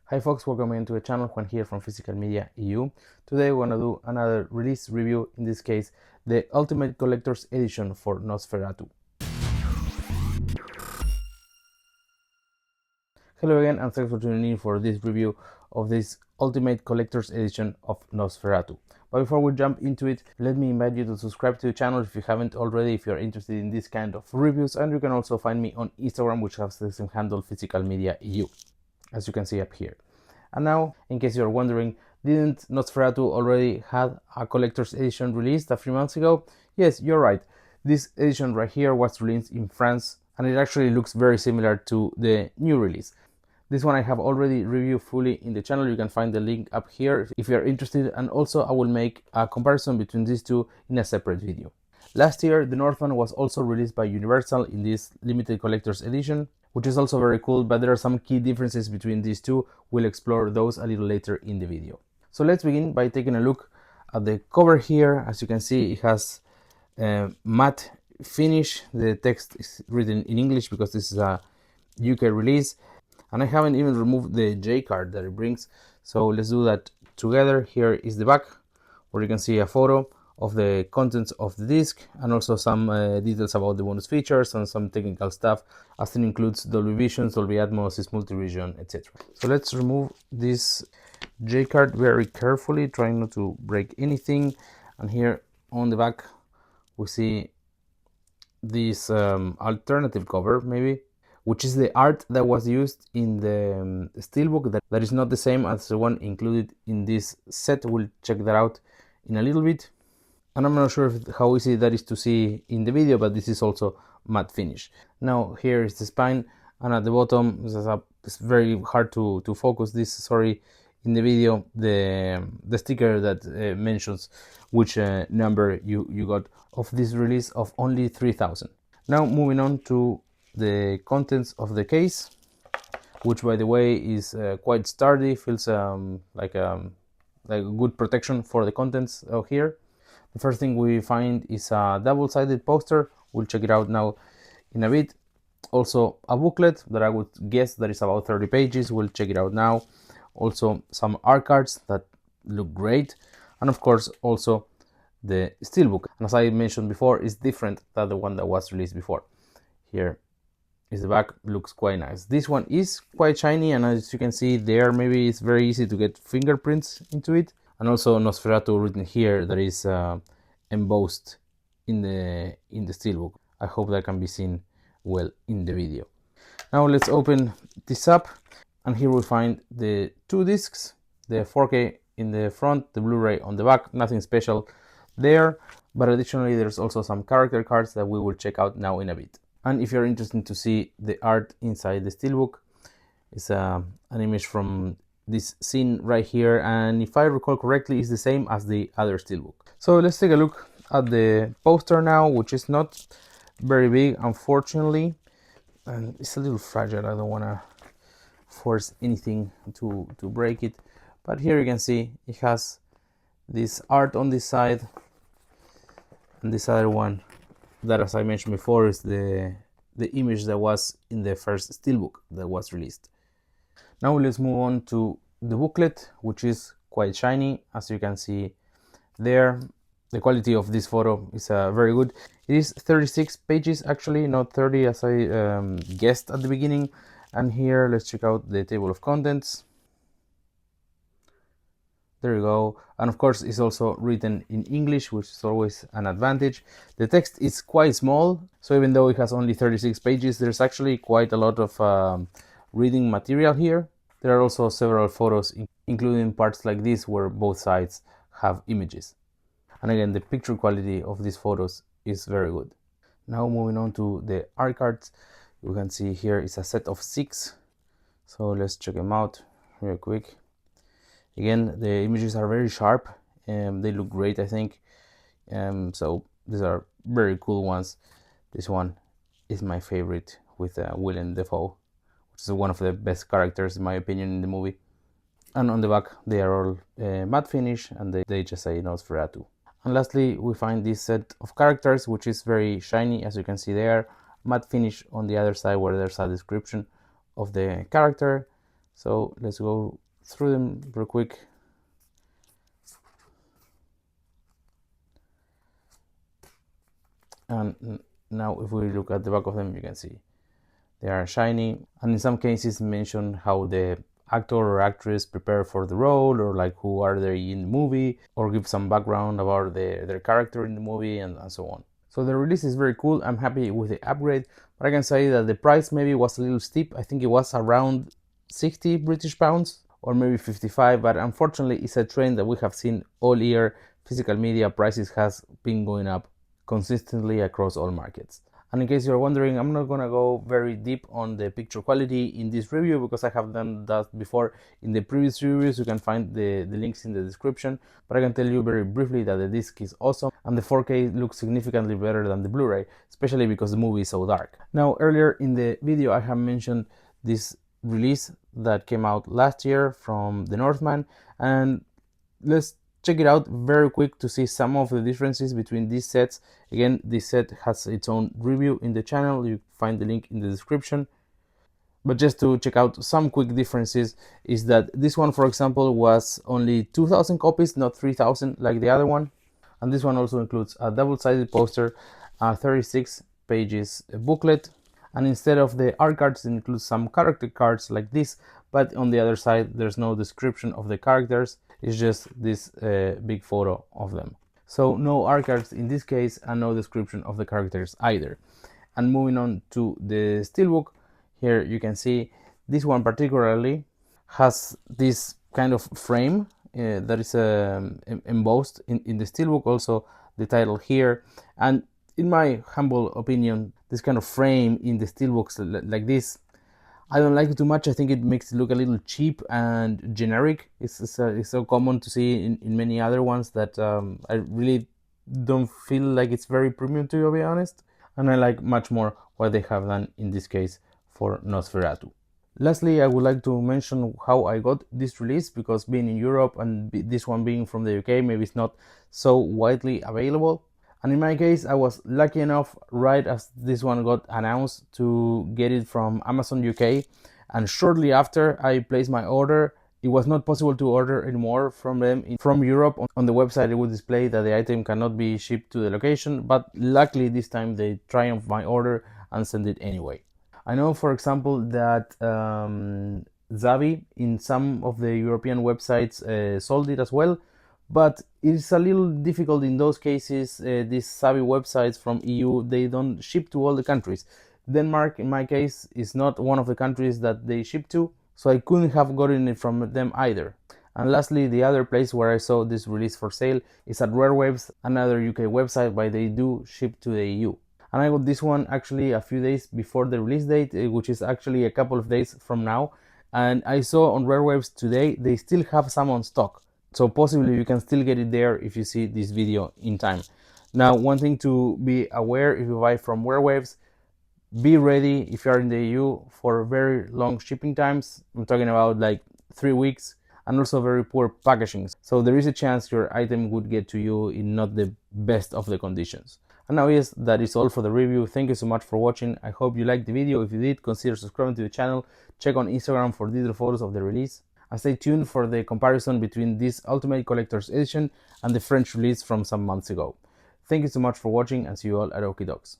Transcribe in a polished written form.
Hi folks, welcome into the channel. Juan here from Physical Media EU. Today we're gonna do another release review, in this case the Ultimate Collector's Edition for Nosferatu. Hello again and thanks for tuning in for this review of this Ultimate Collector's Edition of Nosferatu. But before we jump into it, let me invite you to subscribe to the channel if you haven't already, if you're interested in this kind of reviews, and you can also find me on Instagram, which has the same handle, Physical Media EU, as you can see up here. And now, in case you're wondering, didn't Nosferatu already had a collector's edition released a few months ago? Yes, you're right. This edition right here was released in France, and it actually looks very similar to the new release. This one I have already reviewed fully in the channel. You can find the link up here if you're interested, and also I will make a comparison between these two in a separate video. Last year, the Northman was also released by Universal in this limited collector's edition, which is also very cool, but there are some key differences between these two. We'll explore those a little later in the video. So let's begin by taking a look at the cover here. As you can see, it has a matte finish. The text is written in English because this is a UK release, and I haven't even removed the J card that it brings, so let's do that together. Here is the back, where you can see a photo of the contents of the disc and also some details about the bonus features and some technical stuff, as it includes Dolby Vision, Dolby Atmos, multi-region, etc. So let's remove this J card very carefully, trying not to break anything. And here on the back we see this alternative cover, maybe, which is the art that was used in the steelbook, that is not the same as the one included in this set. We'll check that out in a little bit. And I'm not sure how easy that is to see in the video, but this is also matte finish. Now here is the spine, and at the bottom, it's very hard to focus this, sorry, in the video, the sticker that mentions which number you got of this release of only 3,000. Now moving on to the contents of the case, which by the way is quite sturdy, feels like a good protection for the contents of here. The first thing we find is a double-sided poster. We'll check it out now in a bit. Also a booklet that I would guess that is about 30 pages. We'll check it out now. Also some art cards that look great, and of course also the steelbook. And as I mentioned before, is different than the one that was released before. Here is the back, looks quite nice. This one is quite shiny, and as you can see there, maybe it's very easy to get fingerprints into it. And also Nosferatu written here, that is embossed in the steelbook. I hope that can be seen well in the video. Now let's open this up, and here we find the two discs, the 4K in the front, the Blu-ray on the back. Nothing special there, but additionally there's also some character cards that we will check out now in a bit. And if you're interested to see the art inside the steelbook, it's an image from this scene right here, and if I recall correctly, it's the same as the other steelbook. So let's take a look at the poster now, which is not very big, unfortunately, and it's a little fragile. I don't want to force anything to break it, but here you can see it has this art on this side, and this other one that, as I mentioned before, is the image that was in the first steelbook that was released. Now let's move on to the booklet, which is quite shiny, as you can see there. The quality of this photo is very good. It is 36 pages actually, not 30 as I guessed at the beginning. And here, let's check out the table of contents. There you go. And of course, it's also written in English, which is always an advantage. The text is quite small, so even though it has only 36 pages, there's actually quite a lot of reading material here. There are also several photos, including parts like this where both sides have images. And again, the picture quality of these photos is very good. Now moving on to the art cards, you can see here is a set of 6. So let's check them out real quick. Again, the images are very sharp and they look great, I think. So these are very cool ones. This one is my favorite, with Willem Dafoe, which is one of the best characters in my opinion in the movie. And on the back they are all matte finish, and they just say Nosferatu. And lastly, we find this set of characters, which is very shiny, as you can see there. Matte finish on the other side, where there's a description of the character. So let's go through them real quick. And now if we look at the back of them, you can see they are shiny, and in some cases mention how the actor or actress prepare for the role, or like who are they in the movie, or give some background about their character in the movie, and so on. So the release is very cool. I'm happy with the upgrade, but I can say that the price maybe was a little steep. I think it was around 60 British pounds or maybe 55, but unfortunately it's a trend that we have seen all year. Physical media prices has been going up consistently across all markets. And in case you're wondering, I'm not gonna go very deep on the picture quality in this review because I have done that before in the previous reviews. You can find the links in the description, but I can tell you very briefly that the disc is awesome and the 4K looks significantly better than the Blu-ray, especially because the movie is so dark. Now, earlier in the video I have mentioned this release that came out last year from the Northman, and let's check it out very quick to see some of the differences between these sets. Again, this set has its own review in the channel. You find the link in the description. But just to check out some quick differences is that this one, for example, was only 2,000 copies, not 3,000 like the other one. And this one also includes a double-sided poster, a 36 pages booklet, and instead of the art cards, it includes some character cards like this, but on the other side there's no description of the characters. It's just this big photo of them. So no art cards in this case, and no description of the characters either. And moving on to the steelbook, here you can see this one particularly has this kind of frame that is embossed in the steelbook, also the title here. And in my humble opinion, this kind of frame in the steelbooks like this, I don't like it too much. I think it makes it look a little cheap and generic. It's so common to see in many other ones that I really don't feel like it's very premium, to be honest. And I like much more what they have done in this case for Nosferatu. Lastly, I would like to mention how I got this release, because being in Europe and this one being from the UK, maybe it's not so widely available. And in my case, I was lucky enough right as this one got announced to get it from Amazon UK. And shortly after I placed my order, it was not possible to order anymore from them from Europe. On the website it would display that the item cannot be shipped to the location, but luckily this time they triumphed my order and sent it anyway. I know, for example, that Zavi in some of the European websites sold it as well, but it's a little difficult in those cases. These Zavi websites from EU, they don't ship to all the countries. Denmark, in my case, is not one of the countries that they ship to, so I couldn't have gotten it from them either. And lastly, the other place where I saw this release for sale is at Rarewaves, another UK website, but they do ship to the EU. And I got this one actually a few days before the release date, which is actually a couple of days from now. And I saw on Rarewaves today they still have some on stock, so possibly you can still get it there if you see this video in time. Now, one thing to be aware if you buy from Rarewaves, be ready if you are in the EU for very long shipping times. I'm talking about like 3 weeks, and also very poor packaging. So there is a chance your item would get to you in not the best of the conditions. And now, yes, that is all for the review. Thank you so much for watching. I hope you liked the video. If you did, consider subscribing to the channel. Check on Instagram for detailed photos of the release. And stay tuned for the comparison between this Ultimate Collector's Edition and the French release from some months ago. Thank you so much for watching, and see you all at Okie Dogs.